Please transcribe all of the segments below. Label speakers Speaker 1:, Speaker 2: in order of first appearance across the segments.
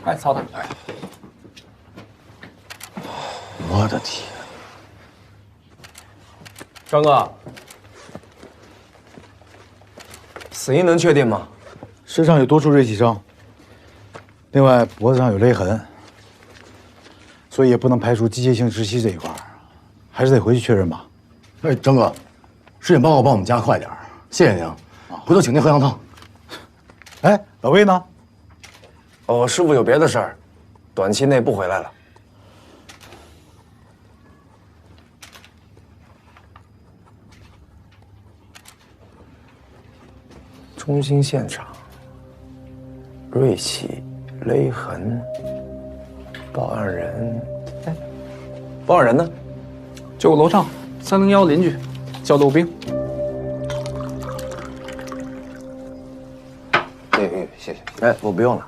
Speaker 1: 哎，操他！哎，
Speaker 2: 我的天！
Speaker 1: 张哥，死因能确定吗？
Speaker 2: 身上有多处锐器伤，另外脖子上有勒痕，所以也不能排除机械性窒息这一块，还是得回去确认吧。
Speaker 3: 哎，张哥，尸检报告帮我们加快点，谢谢您。回头请您喝羊汤。
Speaker 2: 哎，老魏呢？
Speaker 1: 哦，师傅有别的事儿，短期内不回来了。中心现场，锐器、勒痕，报案人，哎，报案人呢？
Speaker 4: 就楼上301邻居，叫陆兵。
Speaker 1: 谢谢。哎，我不用了。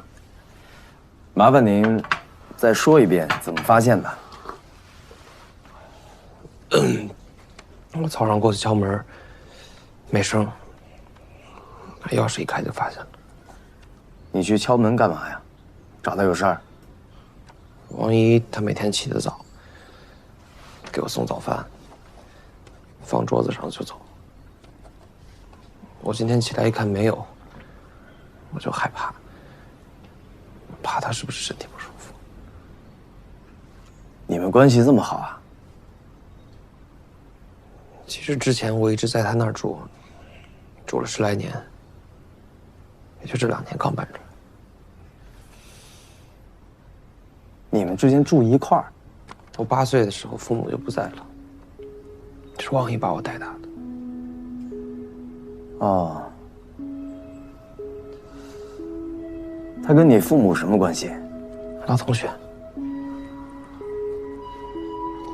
Speaker 1: 麻烦您再说一遍怎么发现的。我早上过去敲门，没声。钥匙一开就发现了。你去敲门干嘛呀？找他有事儿？王姨她每天起得早，给我送早饭，放桌子上就走。我今天起来一看没有，我就害怕，怕她是不是身体不舒服。你们关系这么好啊？其实之前我一直在她那儿住，住了10来年。也就这2年刚搬出来。你们之前住一块儿？我8岁的时候父母就不在了，是王姨把我带大的。哦，他跟你父母什么关系？老同学。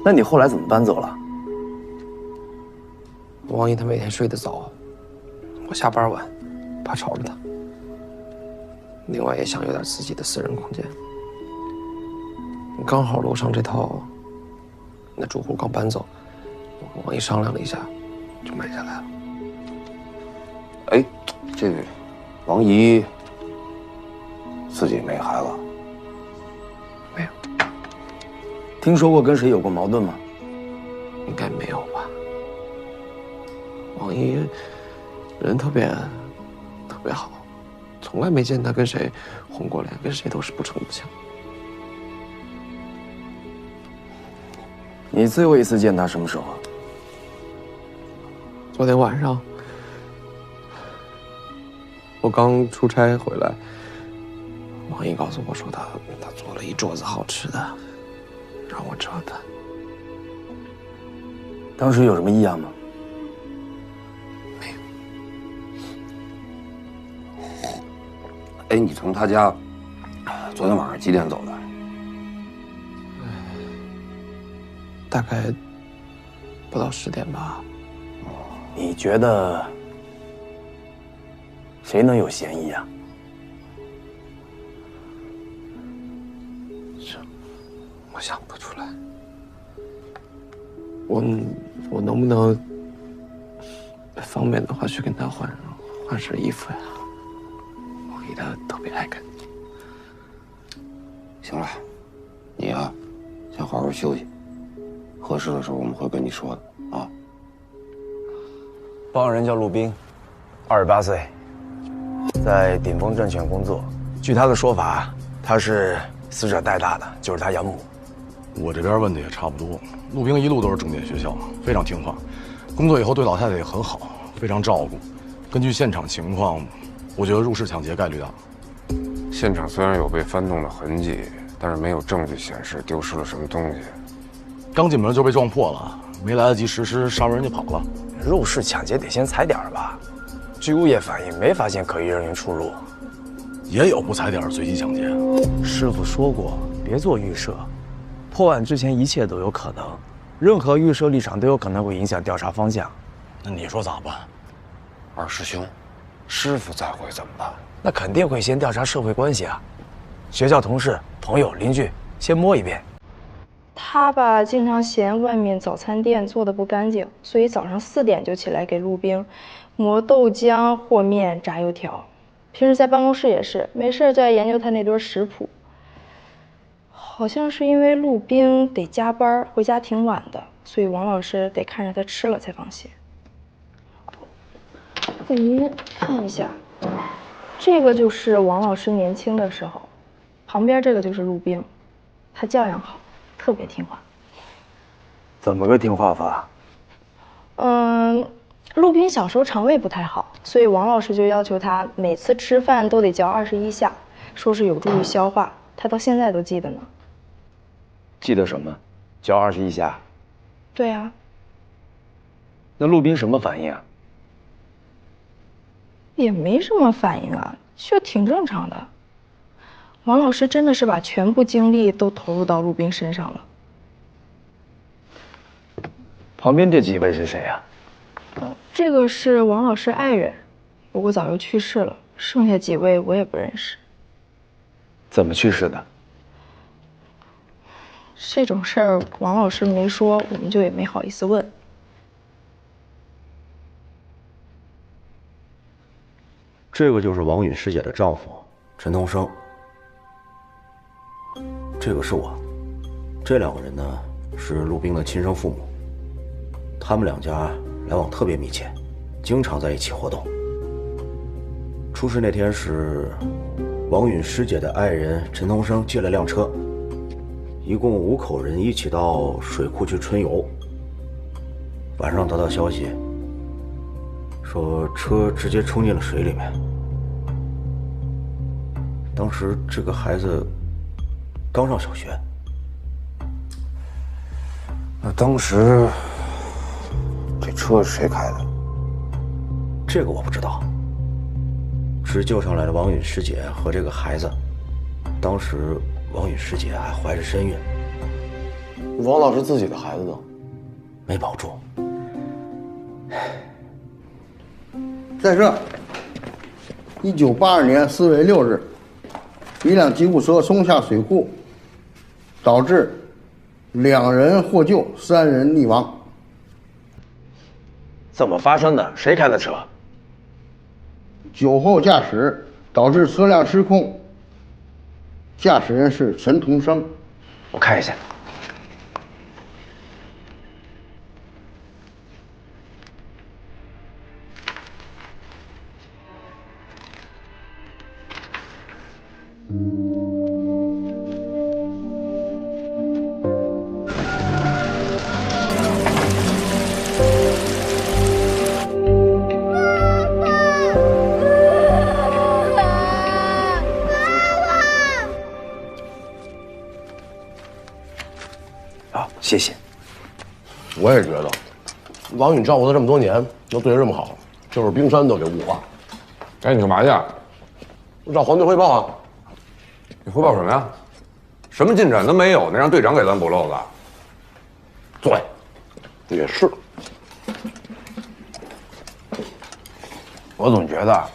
Speaker 1: 那你后来怎么搬走了？王姨她每天睡得早，我下班晚，怕吵着她。另外也想有点自己的私人空间。刚好楼上这套，那住户刚搬走，我跟王姨商量了一下，就买下来了。
Speaker 5: 哎，这个王姨自己没孩子？
Speaker 1: 没有。听说过跟谁有过矛盾吗？应该没有吧。王姨人特别好。从来没见他跟谁红过脸，跟谁都是不逞不强。你最后一次见他什么时候？昨天晚上，我刚出差回来，王姨告诉我说他做了一桌子好吃的，让我吃晚饭。当时有什么异样吗？
Speaker 5: 哎，你从他家昨天晚上几点走的？
Speaker 1: 大概不到10点吧。你觉得谁能有嫌疑啊？我想不出来。我能不能方便的话去跟他换身衣服呀？他特别爱干净。
Speaker 5: 行了，你呀，先好好休息。合适的时候我们会跟你说的啊。
Speaker 1: 报案人叫陆兵，28岁，在顶峰证券工作。据他的说法，他是死者带大的，就是他养母。
Speaker 3: 我这边问的也差不多。陆兵一路都是重点学校，非常听话，工作以后对老太太也很好，非常照顾。根据现场情况，我觉得入室抢劫概率大。
Speaker 5: 现场虽然有被翻动的痕迹，但是没有证据显示丢失了什么东西。
Speaker 3: 刚进门就被撞破了，没来得及实施，杀人就跑了。
Speaker 1: 入室抢劫得先踩点吧？据物业反映，没发现可疑人员出入。
Speaker 3: 也有不踩点随机抢劫。
Speaker 6: 师傅说过，别做预设，破案之前一切都有可能，任何预设立场都有可能会影响调查方向。
Speaker 3: 那你说咋办？
Speaker 5: 二师兄，师傅再会怎么办？
Speaker 1: 那肯定会先调查社会关系啊，学校同事、朋友、邻居，先摸一遍。
Speaker 7: 他吧，经常嫌外面早餐店做的不干净，所以早上4点就起来给陆兵磨豆浆、和面、炸油条。平时在办公室也是，没事就爱研究他那堆食谱。好像是因为陆冰得加班，回家挺晚的，所以王老师得看着他吃了才放心。给您看一下，这个就是王老师年轻的时候，旁边这个就是陆冰，他教养好，特别听话。
Speaker 6: 怎么个听话法？
Speaker 7: 陆冰小时候肠胃不太好，所以王老师就要求他每次吃饭都得嚼21下，说是有助于消化。他到现在都记得呢。
Speaker 6: 记得什么？嚼21下。
Speaker 7: 对啊。
Speaker 6: 那陆冰什么反应啊？
Speaker 7: 也没什么反应啊，就挺正常的。王老师真的是把全部精力都投入到陆冰身上了。
Speaker 6: 旁边这几位是谁啊？
Speaker 7: 这个是王老师爱人，不过早就去世了。剩下几位我也不认识。
Speaker 6: 怎么去世的？
Speaker 7: 这种事儿王老师没说，我们就也没好意思问。
Speaker 8: 这个就是王允师姐的丈夫陈同生，这个是我。这两个人呢是陆冰的亲生父母，他们两家来往特别密切，经常在一起活动。出事那天是王允师姐的爱人陈同生借了辆车，一共5口人一起到水库去春游。晚上得到消息，说车直接冲进了水里面。当时这个孩子刚上小学。
Speaker 5: 那当时这车是谁开的？
Speaker 8: 这个我不知道。是救上来的王允师姐和这个孩子，当时王允师姐还怀着身孕。
Speaker 5: 王老师自己的孩子呢？
Speaker 8: 没保住。
Speaker 9: 在这，1982年4月6日，一辆吉普车冲下水库，导致2人获救，3人溺亡。
Speaker 6: 怎么发生的？谁开的车？
Speaker 9: 酒后驾驶导致车辆失控，驾驶人是陈同生。
Speaker 6: 我看一下。谢谢。
Speaker 5: 我也觉得，王允照顾他这么多年，能对他这么好，就是冰山都给雾化。
Speaker 10: 哎，你干嘛去？
Speaker 5: 我找黄队汇报啊。
Speaker 10: 你汇报什么呀？什么进展都没有，那让队长给咱补漏子。
Speaker 5: 对，也是。我总觉得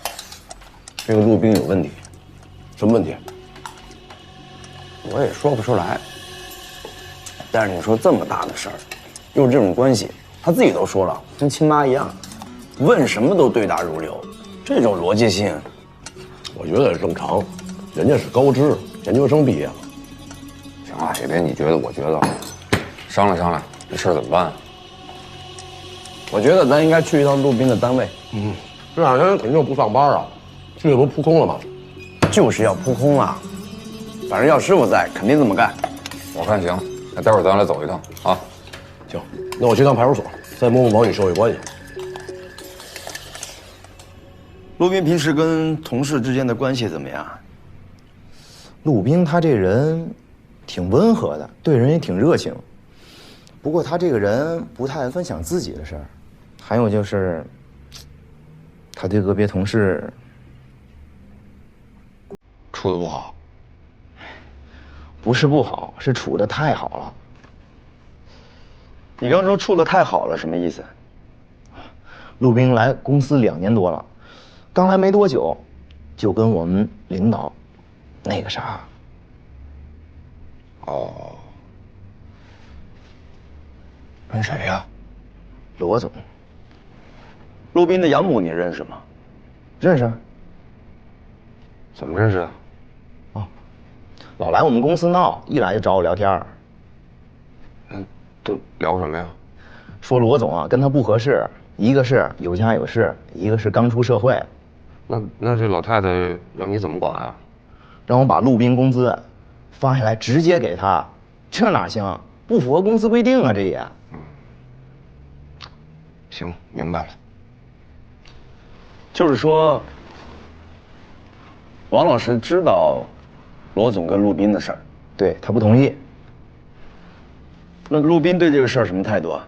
Speaker 5: 这个陆冰有问题。什么问题？
Speaker 6: 我也说不出来。但是你说这么大的事儿，又是这种关系，他自己都说了，跟亲妈一样，问什么都对答如流，这种逻辑性，
Speaker 5: 我觉得也正常。人家是高知，研究生毕业了。
Speaker 10: 行了，也别你觉得我觉得，商量商量，这事儿怎么办？
Speaker 6: 我觉得咱应该去一趟陆冰的单位。
Speaker 5: 这2天肯定不上班啊，这不扑空了吗？
Speaker 6: 就是要扑空啊，反正要师傅在，肯定这么干。
Speaker 10: 我看行，那待会儿咱来走一趟啊。
Speaker 5: 行，那我去趟派出所，再摸摸王允社会关系。
Speaker 6: 陆冰平时跟同事之间的关系怎么样？
Speaker 1: 陆冰他这人挺温和的，对人也挺热情。不过他这个人不太爱分享自己的事儿，还有就是他对个别同事
Speaker 10: 处得不好。
Speaker 1: 不是不好，是处得太好了。
Speaker 6: 你刚说处得太好了，什么意思？
Speaker 1: 陆冰来公司2年多了，刚来没多久，就跟我们领导那个啥。
Speaker 10: 哦，跟谁呀？
Speaker 1: 罗总。
Speaker 6: 陆冰的养母你认识吗？
Speaker 1: 认识。
Speaker 10: 怎么认识的？
Speaker 6: 老来我们公司闹，一来就找我聊天。
Speaker 10: 都聊什么呀？
Speaker 6: 说罗总啊跟他不合适，一个是有家有室，一个是刚出社会。
Speaker 10: 那这老太太让你怎么管啊？
Speaker 6: 让我把陆斌工资发下来直接给他，这哪行？不符合公司规定啊，这也。
Speaker 10: 行，明白了。
Speaker 6: 就是说，王老师知道罗总跟陆斌的事儿，对他不同意。那陆斌对这个事儿什么态度啊？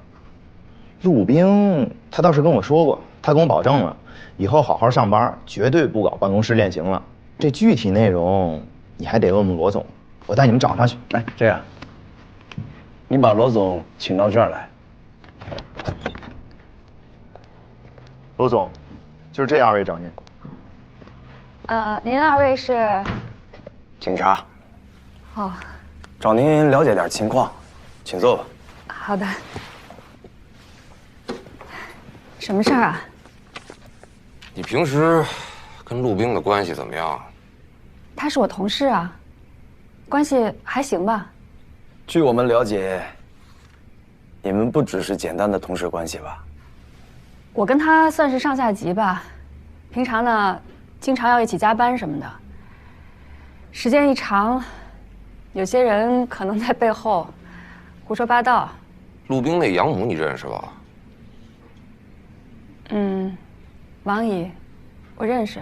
Speaker 6: 陆斌他倒是跟我说过，他跟我保证了，以后好好上班，绝对不搞办公室恋情了。这具体内容你还得问问罗总，我带你们找他去。来，这样，你把罗总请到这儿来。罗总，就是这二位找您。
Speaker 11: 您二位是？
Speaker 1: 警察，
Speaker 11: 哦，
Speaker 1: 找您了解点情况，请坐吧。
Speaker 11: 好的。什么事儿啊？
Speaker 10: 你平时跟陆冰的关系怎么样？
Speaker 11: 他是我同事啊，关系还行吧。
Speaker 1: 据我们了解，你们不只是简单的同事关系吧？
Speaker 11: 我跟他算是上下级吧，平常呢，经常要一起加班什么的。时间一长，有些人可能在背后胡说八道。
Speaker 10: 陆冰那养母你认识吧？
Speaker 11: 王姨，我认识。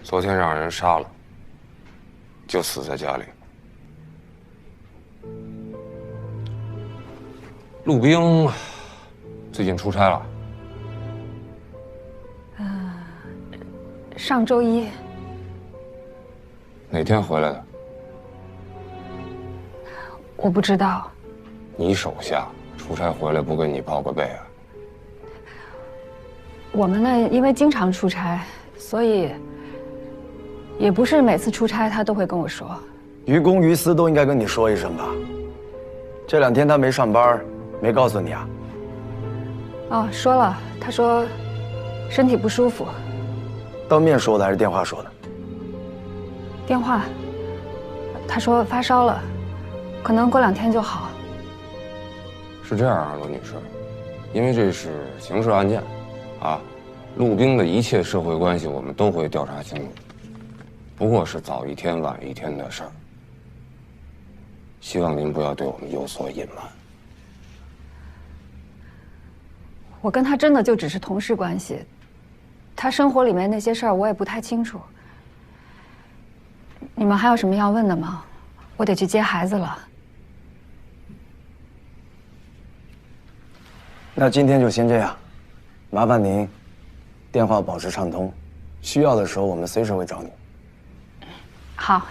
Speaker 10: 昨天让人杀了，就死在家里。陆冰最近出差了。
Speaker 11: 上周一。
Speaker 10: 哪天回来的？
Speaker 11: 我不知道。
Speaker 10: 你手下出差回来不跟你报个备啊？
Speaker 11: 我们呢，因为经常出差，所以也不是每次出差他都会跟我说。
Speaker 1: 于公于私都应该跟你说一声吧。这2天他没上班，没告诉你啊？
Speaker 11: 哦，说了，他说身体不舒服。
Speaker 1: 当面说的还是电话说的？
Speaker 11: 电话，他说发烧了，可能过2天就好。
Speaker 10: 是这样啊，罗女士，因为这是刑事案件，啊，陆冰的一切社会关系我们都会调查清楚，不过是早一天晚一天的事儿。希望您不要对我们有所隐瞒。
Speaker 11: 我跟他真的就只是同事关系，他生活里面那些事儿我也不太清楚。你们还有什么要问的吗？我得去接孩子了。
Speaker 1: 那今天就先这样，麻烦您电话保持畅通，需要的时候我们随时会找你。
Speaker 11: 好。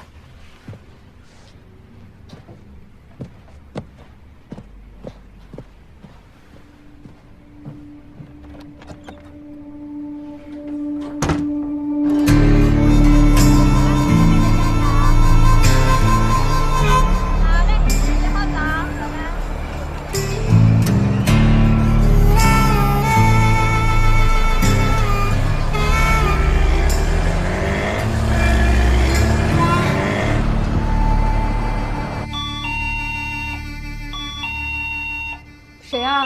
Speaker 11: 谁啊？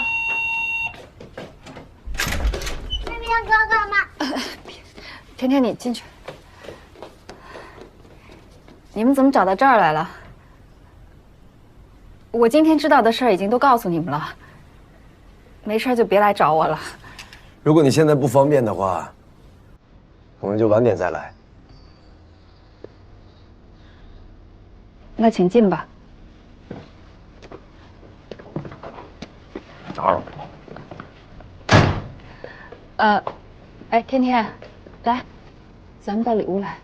Speaker 12: 天天哥哥吗？
Speaker 11: 甜甜，你进去。你们怎么找到这儿来了？我今天知道的事儿已经都告诉你们了，没事就别来找我了。
Speaker 1: 如果你现在不方便的话，我们就晚点再来。
Speaker 11: 那请进吧。
Speaker 1: 打扰。
Speaker 11: 哎，天天，来，咱们到里屋来。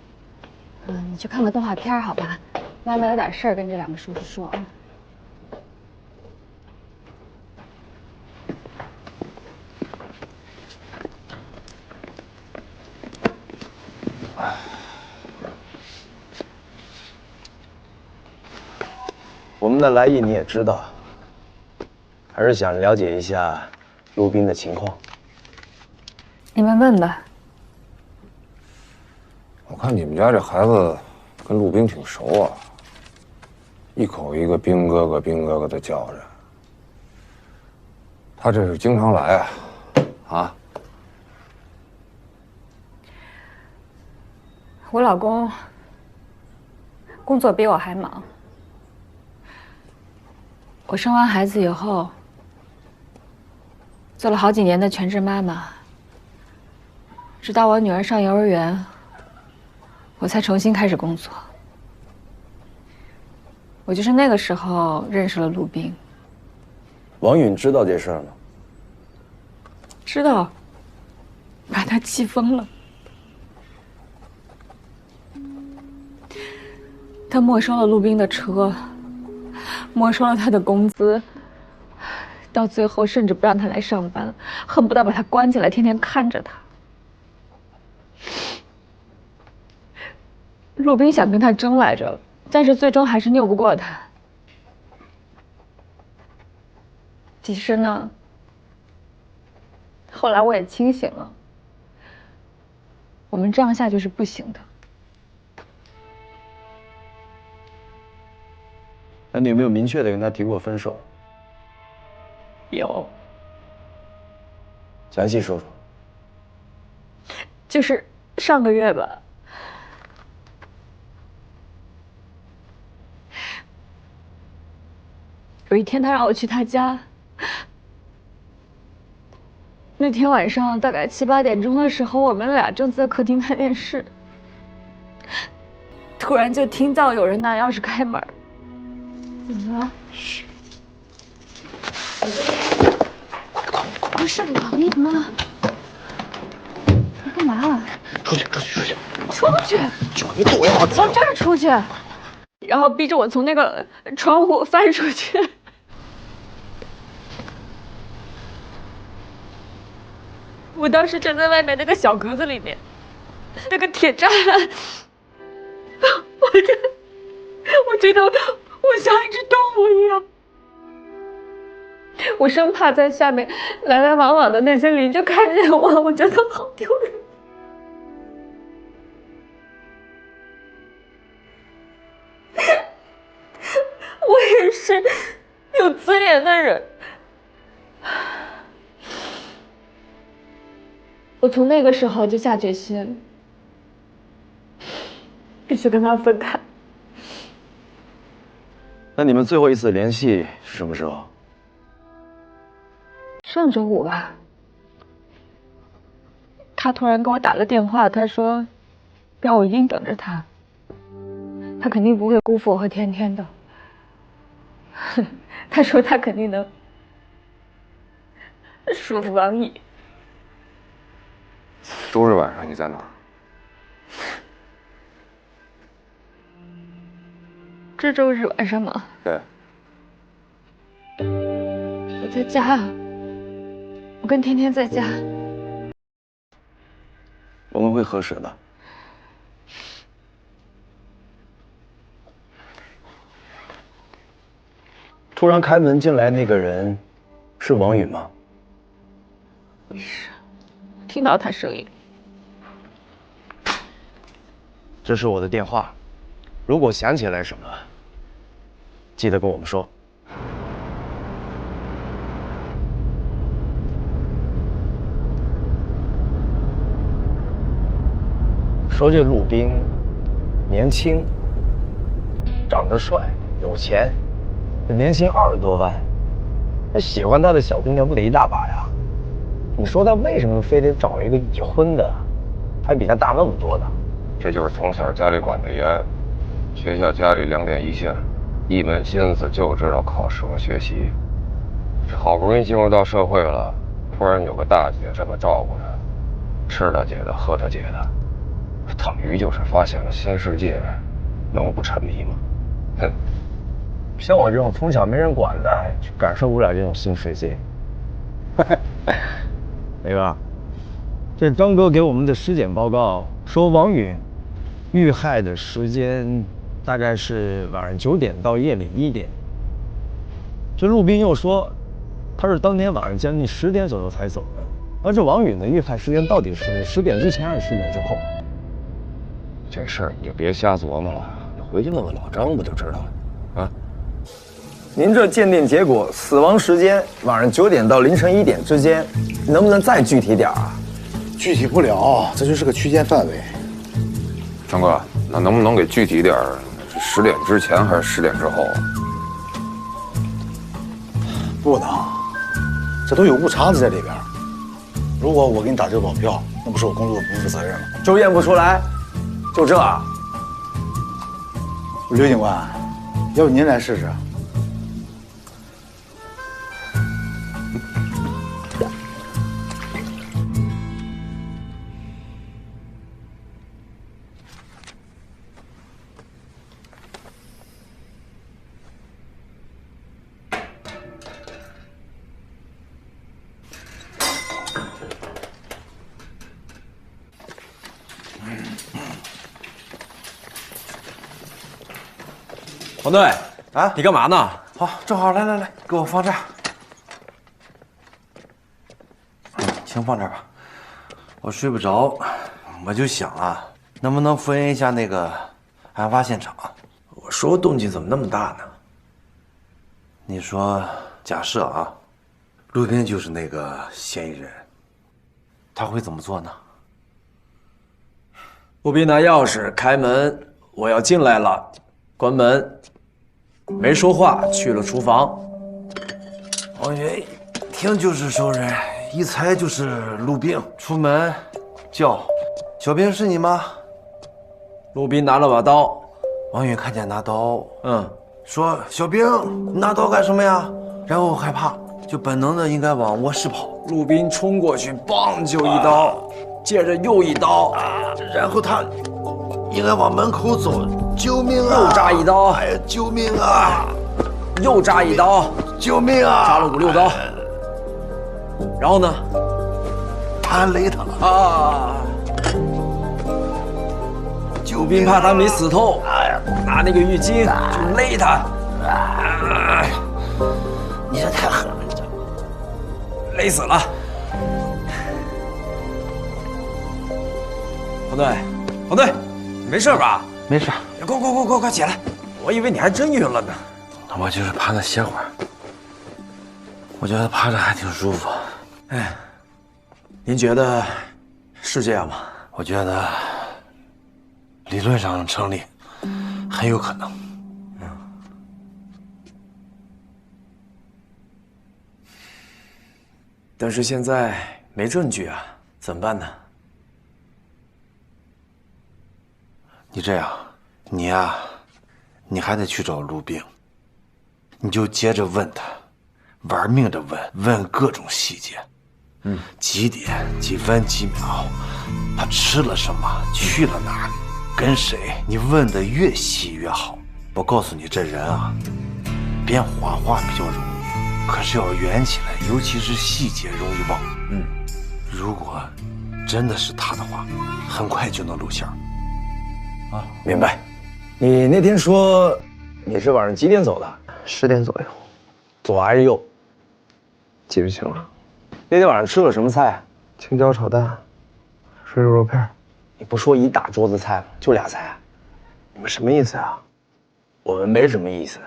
Speaker 11: 你去看个动画片，好吧？妈妈有点事儿跟这2个叔叔说啊。
Speaker 1: 我们的来意你也知道，还是想了解一下陆冰的情况。
Speaker 11: 你们问吧。
Speaker 10: 我看你们家这孩子跟陆冰挺熟啊，一口一个兵哥哥、兵哥哥的叫着。他这是经常来啊，啊？
Speaker 11: 我老公工作比我还忙。我生完孩子以后，做了好几年的全职妈妈，直到我女儿上幼儿园，我才重新开始工作。我就是那个时候认识了陆冰。
Speaker 6: 王允知道这事儿吗？
Speaker 11: 知道，把他气疯了。他没收了陆冰的车，没收了他的工资，到最后甚至不让他来上班，恨不得把他关起来，天天看着他。陆冰想跟他争来着，但是最终还是拗不过他。其实呢，后来我也清醒了，我们这样下去是不行的。
Speaker 6: 那你有没有明确的跟他提过分手？
Speaker 11: 有，
Speaker 6: 详细说说。
Speaker 11: 就是上个月吧。有一天他让我去他家，那天晚上大概7、8点钟的时候，我们俩正在客厅看电视，突然就听到有人拿钥匙开门。怎么了？嘘。不是王姨吗？你干嘛啊？
Speaker 1: 出去！出去！
Speaker 11: 出去！
Speaker 1: 就你躲呀！
Speaker 11: 从这儿出去，然后逼着我从那个窗户翻出去。我当时站在外面那个小格子里面，那个铁栅栏，我觉得我像一只动物一样，我生怕在下面来来往往的那些邻居看见我，我觉得好丢人。我也是有尊严的人。我从那个时候就下决心，必须跟他分开。
Speaker 6: 那你们最后一次联系是什么时候？
Speaker 11: 上周五吧。他突然给我打了电话，他说让我一定等着他，他肯定不会辜负我和天天的。他说他肯定能说服王毅。
Speaker 10: 周日晚上你在哪儿？
Speaker 11: 这周日晚上吗？
Speaker 10: 对。
Speaker 11: 我在家，我跟天天在家。
Speaker 6: 我们会核实的。突然开门进来那个人，是王允吗？
Speaker 11: 是，听到他声音。
Speaker 6: 这是我的电话，如果想起来什么，记得跟我们说。说这陆冰年轻，长得帅，有钱，年薪20多万，那喜欢他的小姑娘不得一大把呀？你说他为什么非得找一个已婚的，还比他大那么多的？
Speaker 10: 这就是从小家里管得严，学校家里2点一线，一门心思就知道考试和学习。这好不容易进入到社会了，突然有个大姐这么照顾他，吃他姐的，喝他姐的，等于就是发现了新世界，能不沉迷吗？哼！
Speaker 6: 像我这种从小没人管的，就感受不了这种新世界。雷哥，这张哥给我们的尸检报告说，王允遇害的时间大概是晚上9点到夜里1点。这陆冰又说，他是当天晚上将近10点左右才走的。而这王允的遇害时间到底是10点之前还是10点之后？
Speaker 10: 这事儿你就别瞎琢磨了，你回去问问老张不就知道了？啊！
Speaker 6: 您这鉴定结果，死亡时间晚上9点到凌晨1点之间，能不能再具体点啊？
Speaker 2: 具体不了，这就是个区间范围。
Speaker 10: 张哥，那能不能给具体点儿？10点之前还是10点之后啊？
Speaker 2: 不能，这都有误差子在里边。如果我给你打这个保票，那不是我工作的不负责任吗？
Speaker 6: 就验不出来，就这啊？
Speaker 2: 刘警官，要不您来试试？
Speaker 1: 黄队啊，你干嘛呢？好，正好，来，给我放这儿。先放这儿吧。我睡不着，我就想啊，能不能复原一下那个案发现场？我说动静怎么那么大呢？你说，假设啊，陆斌就是那个嫌疑人，他会怎么做呢？
Speaker 13: 陆斌拿钥匙开门，我要进来了，关门。没说话，去了厨房。
Speaker 1: 王云一听就是熟人，一猜就是陆斌。出门叫小兵是你吗？
Speaker 13: 陆斌拿了把刀，
Speaker 1: 王云看见拿刀，说小兵拿刀干什么呀？然后害怕，就本能的应该往卧室跑。
Speaker 13: 陆斌冲过去，梆就一刀，接着又一刀，
Speaker 1: 然后他应该往门口走。救命啊！
Speaker 13: 又扎一刀，
Speaker 1: 哎呀，救命啊！
Speaker 13: 又扎一刀，
Speaker 1: 救命啊！
Speaker 13: 扎了5、6刀。然后呢？
Speaker 1: 他还勒他了
Speaker 13: 啊！陆斌怕他没死透，拿那个浴巾就勒他。
Speaker 1: 你这太狠了，你这
Speaker 13: 勒死了。黄队，你没事吧？
Speaker 1: 没事。
Speaker 13: 快起来！我以为你还真晕了呢。
Speaker 1: 我就是趴那歇会儿，我觉得趴着还挺舒服。
Speaker 13: 哎，您觉得是这样吗？
Speaker 1: 我觉得理论上成立，很有可能。
Speaker 13: 但是现在没证据啊，怎么办呢？
Speaker 1: 你这样。你呀，你还得去找陆冰，你就接着问他，玩命的问各种细节，几点几分几秒，他吃了什么，去了哪里，跟谁，你问的越细越好。我告诉你，这人啊，编谎话比较容易，可是要圆起来，尤其是细节容易忘。如果真的是他的话，很快就能露馅儿。
Speaker 6: 啊，明白。你那天说你是晚上几点走的
Speaker 1: ？10点左右。
Speaker 6: 左还是右？
Speaker 1: 记不清了。
Speaker 6: 那天晚上吃了什么菜啊？
Speaker 1: 青椒炒蛋，水煮肉片。
Speaker 6: 你不说一大桌子菜吗？就俩菜。
Speaker 1: 你们什么意思啊？
Speaker 6: 我们没什么意思，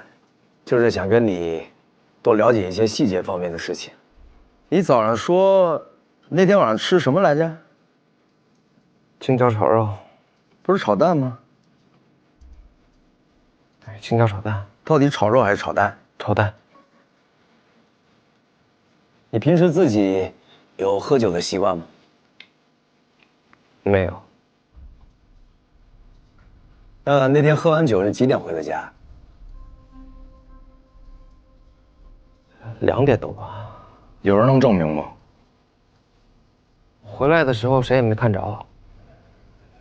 Speaker 6: 就是想跟你多了解一些细节方面的事情。你早上说那天晚上吃什么来着？
Speaker 1: 青椒炒肉，
Speaker 6: 不是炒蛋吗？
Speaker 1: 青椒炒蛋，
Speaker 6: 到底炒肉还是炒蛋？
Speaker 1: 炒蛋。
Speaker 6: 你平时自己有喝酒的习惯吗？
Speaker 1: 没有。
Speaker 6: 那天喝完酒是几点回的家
Speaker 1: ？2点多吧。
Speaker 3: 有人能证明吗？
Speaker 1: 回来的时候谁也没看着，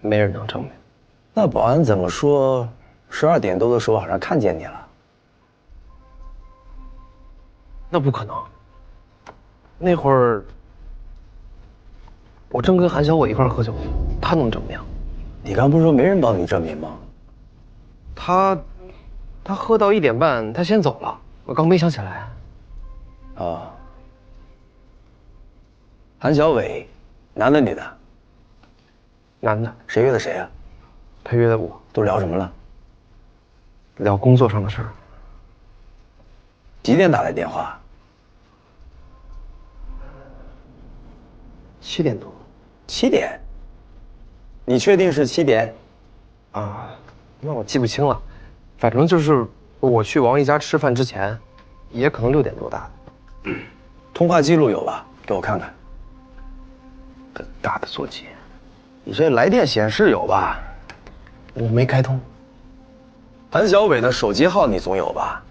Speaker 1: 没人能证明。
Speaker 6: 那保安怎么说？12点多的时候好像看见你了。
Speaker 1: 那不可能。那会儿我正跟韩小伟一块喝酒，他能证明。
Speaker 6: 你刚不是说没人帮你证明吗？
Speaker 1: 他喝到1点半，他先走了，我刚没想起来。
Speaker 6: 啊。韩小伟，男的女的？
Speaker 1: 男的。
Speaker 6: 谁约的谁啊？
Speaker 1: 他约的我。
Speaker 6: 都聊什么了？
Speaker 1: 聊工作上的事儿。
Speaker 6: 几点打的电话
Speaker 1: ？7点多。
Speaker 6: 7点？你确定是7点？
Speaker 1: 啊，那我记不清了，反正就是我去王姨家吃饭之前，也可能6点多打的。
Speaker 6: 通话记录有吧？给我看看。
Speaker 1: 笨大的座机，
Speaker 6: 你这来电显示有吧？
Speaker 1: 我没开通。
Speaker 6: 韩小伟的手机号你总有吧？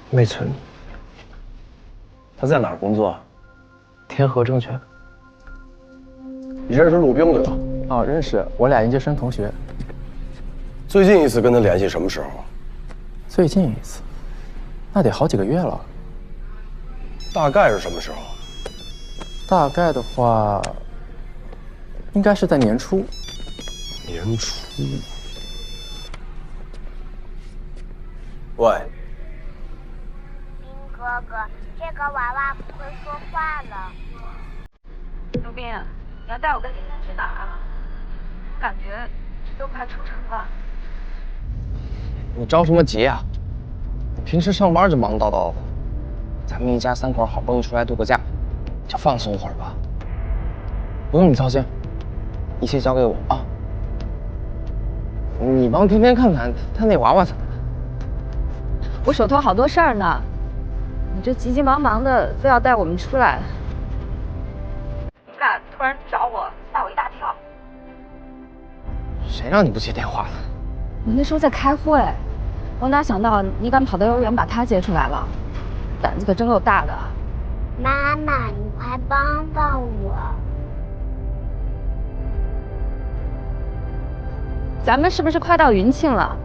Speaker 1: 没存。
Speaker 6: 他在哪儿工作？
Speaker 1: 天河证券。
Speaker 5: 你认识陆冰对吧？
Speaker 4: 哦，认识，我俩研究生同学。
Speaker 5: 最近一次跟他联系什么时候？
Speaker 4: 最近一次，那得好几个月了。
Speaker 5: 大概是什么时候？
Speaker 4: 大概的话，应该是在年初。
Speaker 5: 年初。
Speaker 6: 喂。
Speaker 12: 冰哥哥，这个娃娃不会说话了。
Speaker 11: 陆冰，你要带我跟天天去哪儿啊？感觉都快出城了。
Speaker 1: 你着什么急呀？你平时上班就忙叨叨的，咱们一家3口好不容易出来度个假，就放松会儿吧。不用你操心，一切交给我啊。你帮天天看看他那娃娃怎么了？
Speaker 11: 我手头好多事儿呢，你这急急忙忙的非要带我们出来，你们俩突然找我，吓我一大跳。
Speaker 1: 谁让你不接电话的？
Speaker 11: 我那时候在开会，我哪想到你敢跑到幼儿园把他接出来了，胆子可真够大的。
Speaker 12: 妈妈，你快帮帮我！
Speaker 11: 咱们是不是快到云庆了？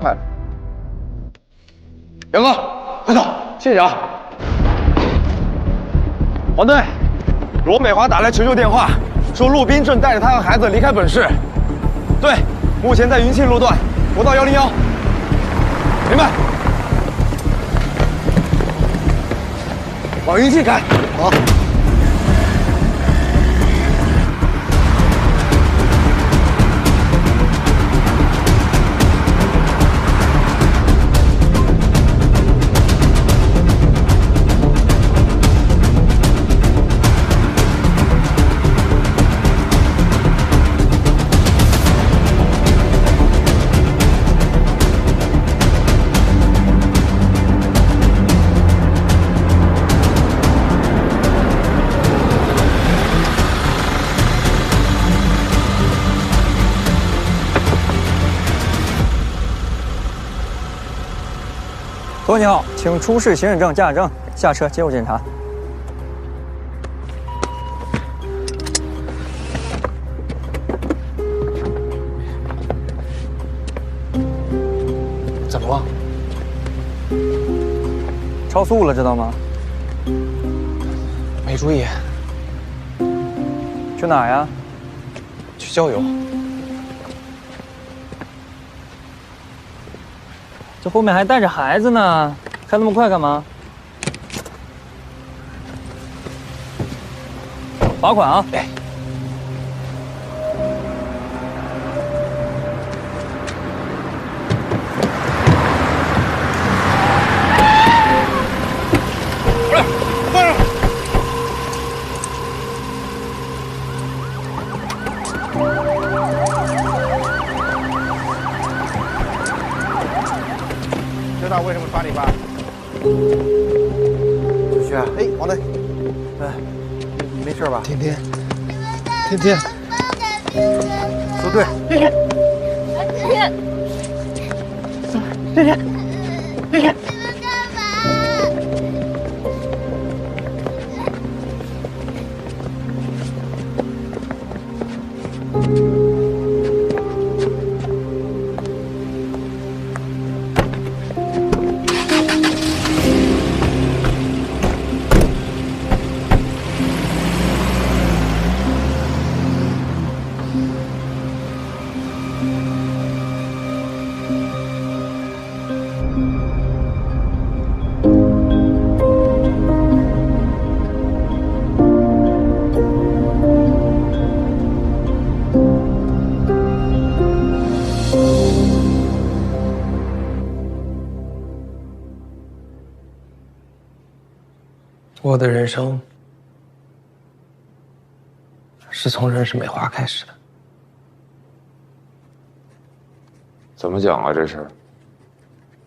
Speaker 1: 快了。杨哥，快走！谢谢啊。
Speaker 6: 黄队，罗美华打来求救电话，说陆斌正带着他和孩子离开本市。对，目前在云庆路段，国道101。明白。往云庆赶。好。
Speaker 14: 各位你好，请出示行驶证、驾驶证，下车接受检查。
Speaker 1: 怎么了？
Speaker 14: 超速了，知道吗？
Speaker 1: 没注意。
Speaker 14: 去哪儿呀？
Speaker 1: 去郊游。
Speaker 14: 这后面还带着孩子呢，开那么快干嘛？罚款啊！
Speaker 1: 哎。
Speaker 9: 知道为什么抓你吧？
Speaker 2: 小徐啊，
Speaker 9: 哎，王队，
Speaker 2: 哎，你没事吧？
Speaker 1: 天天，
Speaker 2: 收队。
Speaker 11: 天天，天天，天天。
Speaker 1: 我的人生是从认识美华开始的。
Speaker 10: 怎么讲啊？这是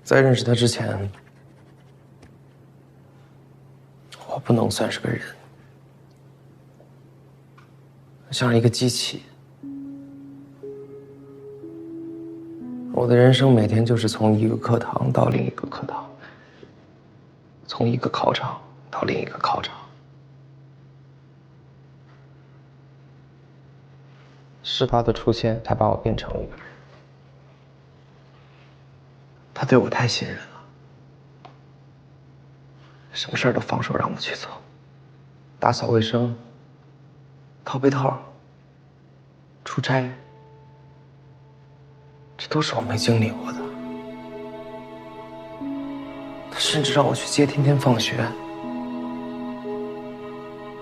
Speaker 1: 在认识她之前，我不能算是个人，像一个机器。我的人生每天就是从一个课堂到另一个课堂，从一个考场到另一个考场。是他的出现才把我变成了一个人。他对我太信任了，什么事儿都放手让我去做，打扫卫生、掏被套、出差，这都是我没经历过的。他甚至让我去接天天放学。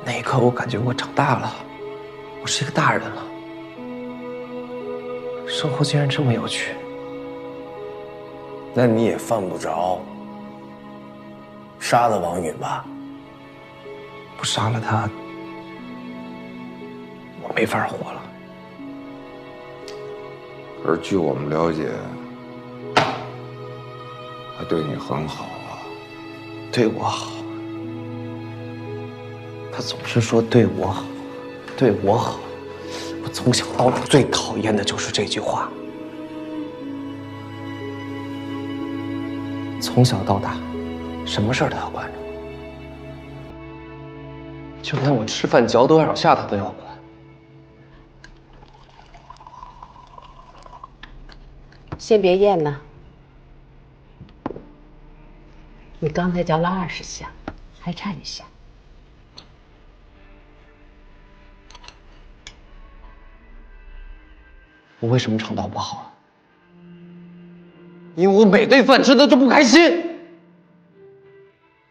Speaker 1: 那一刻，我感觉我长大了，我是一个大人了。生活竟然这么有趣。
Speaker 8: 那你也犯不着杀了王允吧？
Speaker 1: 不杀了他，我没法活了。
Speaker 10: 而据我们了解，他对你很好啊。
Speaker 1: 对我好，他总是说对我好，对我好。我从小到大最讨厌的就是这句话。从小到大，什么事儿都要管着我，就连我吃饭嚼多少下他都要管。
Speaker 15: 先别咽了，你刚才嚼了20下，还差1下。
Speaker 1: 我为什么肠道不好啊？因为我每顿饭吃的就不开心。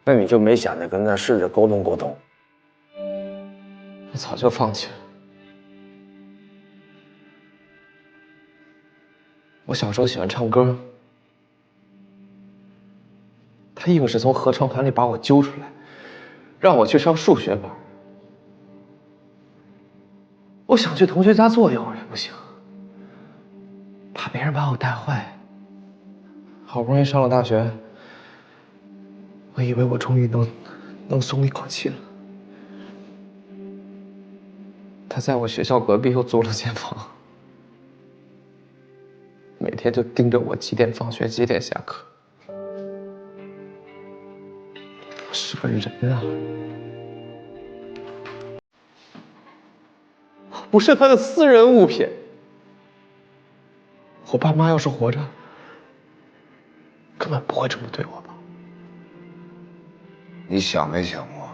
Speaker 8: 那你就没想着跟他试着沟通沟通？
Speaker 1: 我早就放弃了。我小时候喜欢唱歌，他硬是从合唱团里把我揪出来，让我去上数学班。我想去同学家坐一会儿也不行，怕别人把我带坏。好不容易上了大学，我以为我终于能松一口气了。他在我学校隔壁又租了间房，每天就盯着我几点放学几点下课。我是个人啊，我不是他的私人物品。我爸妈要是活着，根本不会这么对我吧？
Speaker 10: 你想没想过，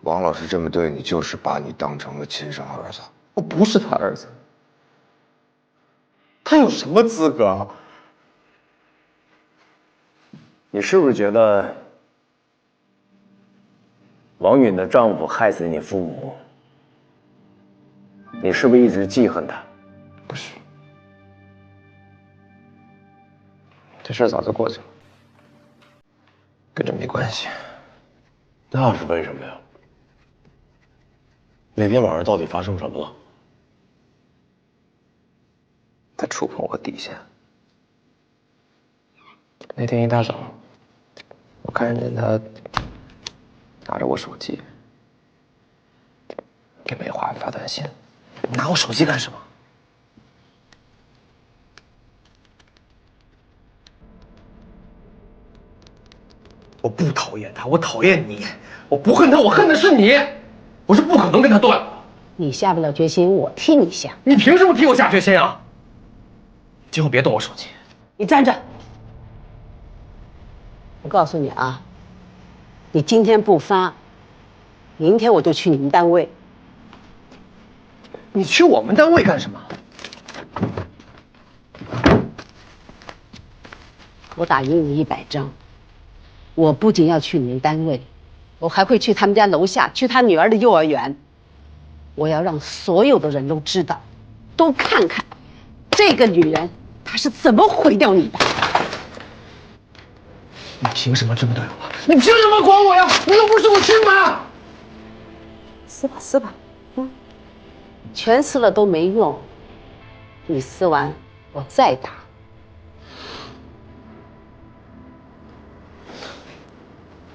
Speaker 10: 王老师这么对你，就是把你当成了亲生儿子。
Speaker 1: 我不是他儿子，他有什么资格？
Speaker 8: 你是不是觉得王允的丈夫害死你父母？你是不是一直记恨他？
Speaker 1: 不是，这事儿早就过去了，跟这没关系。
Speaker 8: 那是为什么呀？那天晚上到底发生什么了？
Speaker 1: 他触碰我底线。那天一大早，我看见他拿着我手机给梅花发短信。你拿我手机干什么？我不讨厌他，我讨厌你。我不恨他，我恨的是你。我是不可能跟他断了。
Speaker 15: 你下不了决心，我替你下。
Speaker 1: 你凭什么替我下决心啊？今后别动我手机。
Speaker 15: 你站着！我告诉你啊，你今天不发，明天我就去你们单位。
Speaker 1: 你去我们单位干什么？
Speaker 15: 我打赢你100张。我不仅要去你们单位，我还会去他们家楼下，去他女儿的幼儿园。我要让所有的人都知道，都看看这个女人她是怎么毁掉你的。
Speaker 1: 你凭什么这么对我？你凭什么管我呀？你又不是我亲
Speaker 15: 撕吧撕吧，全撕了都没用，你撕完我再打。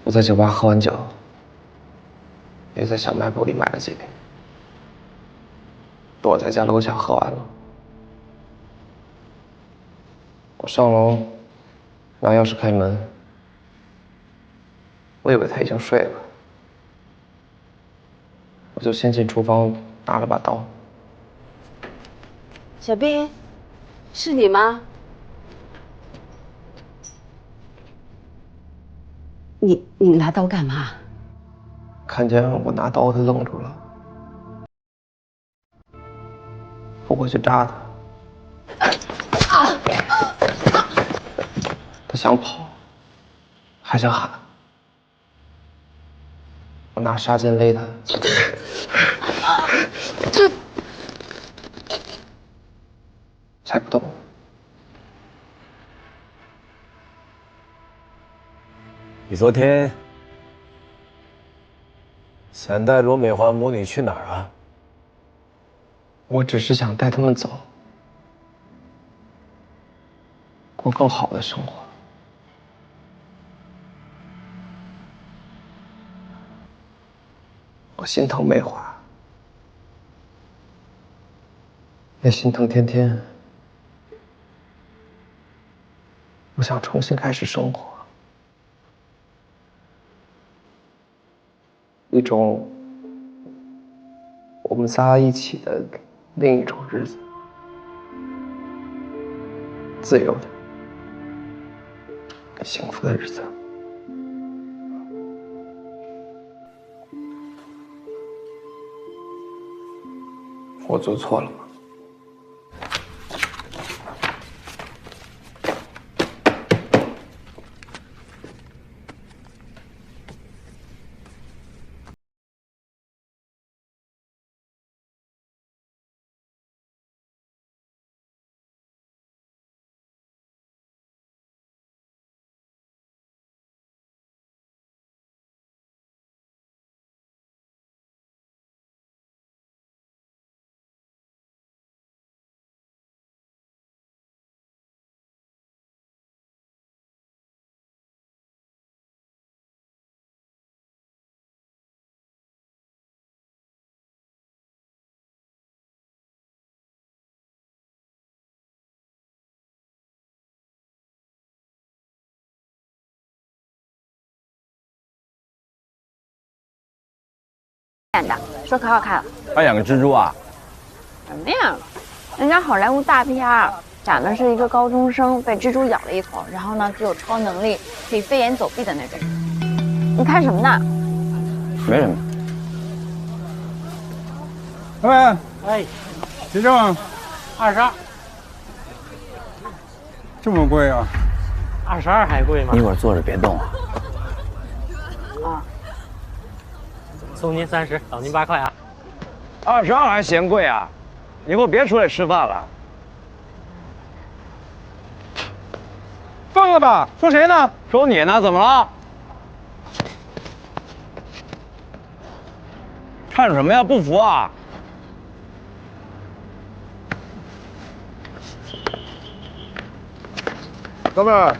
Speaker 1: 我在酒吧喝完酒，也在小卖部里买了几瓶。我在家楼下喝完了，我上楼拿钥匙开门，我以为他已经睡了，我就先进厨房拿了把刀。
Speaker 15: 小兵，是你吗？你拿刀干嘛？
Speaker 1: 看见我拿刀，他愣住了。我过去扎他，他想跑，还想喊，我拿纱巾勒他，踩不动。
Speaker 13: 你昨天想带罗美华母女去哪儿啊？
Speaker 1: 我只是想带他们走，过更好的生活。我心疼美华，也心疼天天。我想重新开始生活，一种我们仨一起的另一种日子，自由的、幸福的日子。我做错了吗？
Speaker 11: 演的，说可好看了。
Speaker 6: 他演个蜘蛛啊？
Speaker 11: 什么呀？人家好莱坞大片儿，讲的是一个高中生被蜘蛛咬了一口，然后呢具有超能力，可以飞檐走壁的那种。你看什么呢？
Speaker 6: 没什么。
Speaker 16: 老板，哎，结账，22，这么贵啊
Speaker 14: ？22还贵吗？
Speaker 6: 你一会儿坐着别动啊。
Speaker 14: 啊。送您30，少您8块啊。
Speaker 6: 22还嫌贵啊？以后别出来吃饭了。
Speaker 16: 放了吧？说谁呢？
Speaker 6: 说你呢？怎么了？看什么呀？不服啊？
Speaker 17: 哥们儿，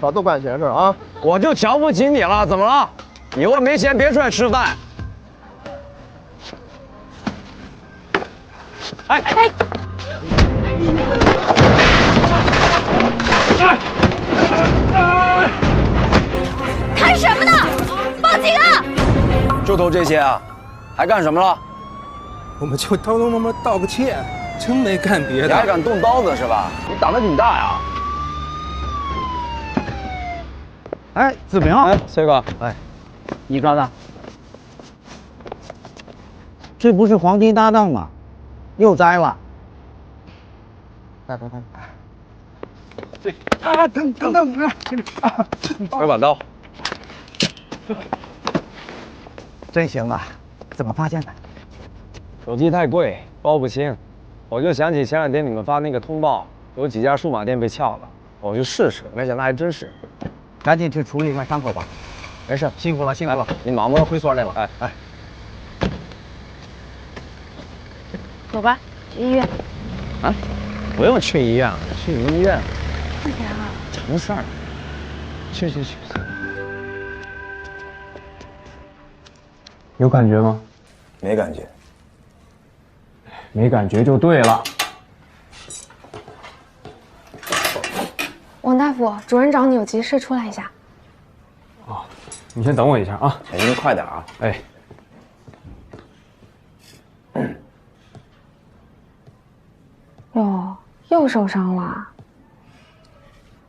Speaker 17: 少多管闲事啊！
Speaker 6: 我就瞧不起你了，怎么了？以后没钱别出来吃饭。哎哎！
Speaker 11: 看什么呢？报警啊！
Speaker 6: 就偷这些啊？还干什么了？
Speaker 17: 我们就偷偷摸摸道个歉，真没干别的。
Speaker 6: 你还敢动刀子是吧？你胆子挺大呀！
Speaker 16: 哎，子明，
Speaker 6: 哎，崔哥，
Speaker 14: 哎，你抓的？这不是黄金搭档吗？又栽了。来，
Speaker 16: 对啊，等，
Speaker 6: 快把刀。
Speaker 14: 真行啊！怎么发现的？
Speaker 6: 手机太贵，包不清。我就想起前2天你们发那个通报，有几家数码店被撬了，我去试试，没想到还真是。
Speaker 14: 赶紧去处理一下伤口吧。没事，辛苦了，辛苦了。
Speaker 6: 你忙不回所来了？
Speaker 14: 哎哎，
Speaker 11: 走吧，去医院。
Speaker 14: 啊，不用去医院了，去医院。
Speaker 11: 干啥？
Speaker 14: 没事儿。去。
Speaker 4: 有感觉吗？
Speaker 6: 没感觉。
Speaker 4: 没感觉就对了。
Speaker 11: 王大夫，主任找你有急事，出来一下。
Speaker 4: 哦，你先等我一下啊。
Speaker 6: 哎，您快点啊！
Speaker 4: 哎。
Speaker 11: 哟，又受伤了。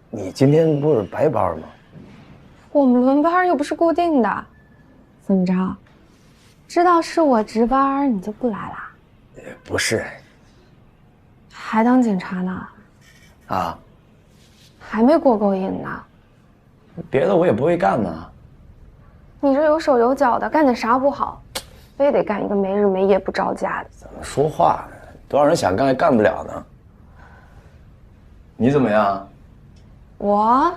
Speaker 6: 你今天不是白班吗？
Speaker 11: 我们轮班又不是固定的，怎么着？知道是我值班你就不来啦？
Speaker 6: 不是。
Speaker 11: 还当警察呢？
Speaker 6: 啊？
Speaker 11: 还没过够瘾呢？
Speaker 6: 别的我也不会干呢。
Speaker 11: 你这有手有脚的，干点啥不好，非得干一个没日没夜不着家的。
Speaker 6: 怎么说话呢？多少人想干也干不了呢。你怎么样？
Speaker 11: 我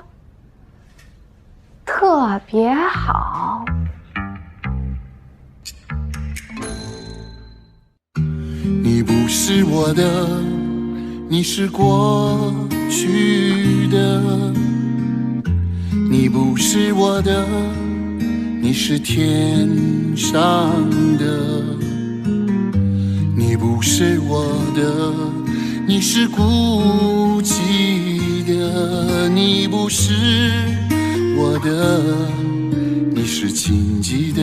Speaker 11: 特别好。
Speaker 18: 你不是我的，你是过去的。你不是我的，你是天上的。你不是我的，你是孤寂的。你不是我的，你是荆棘的。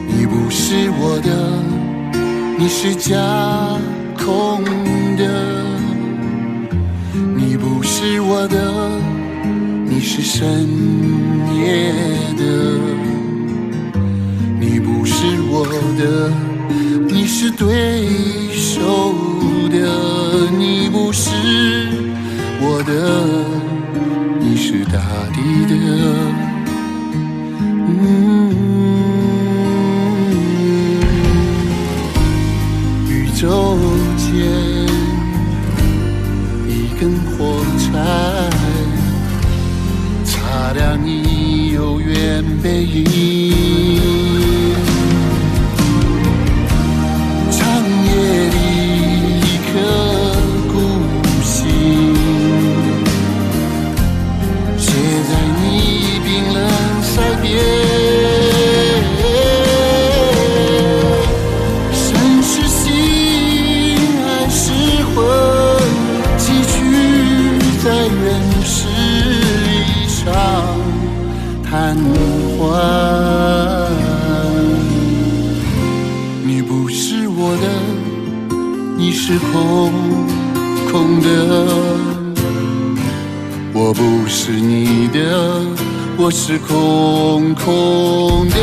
Speaker 18: 你不是我的，你是架空的。你不是我的，你是深夜的。你不是我的，你是对手的。你不是我的，你是大地的。宇宙间一根火柴，擦亮你幽怨背影。长夜里一颗孤星，写在你冰冷腮边。神是心还是魂，寄居在原始衣裳瘫痪。你不是我的，你是空空的。我不是你的，我是空空的。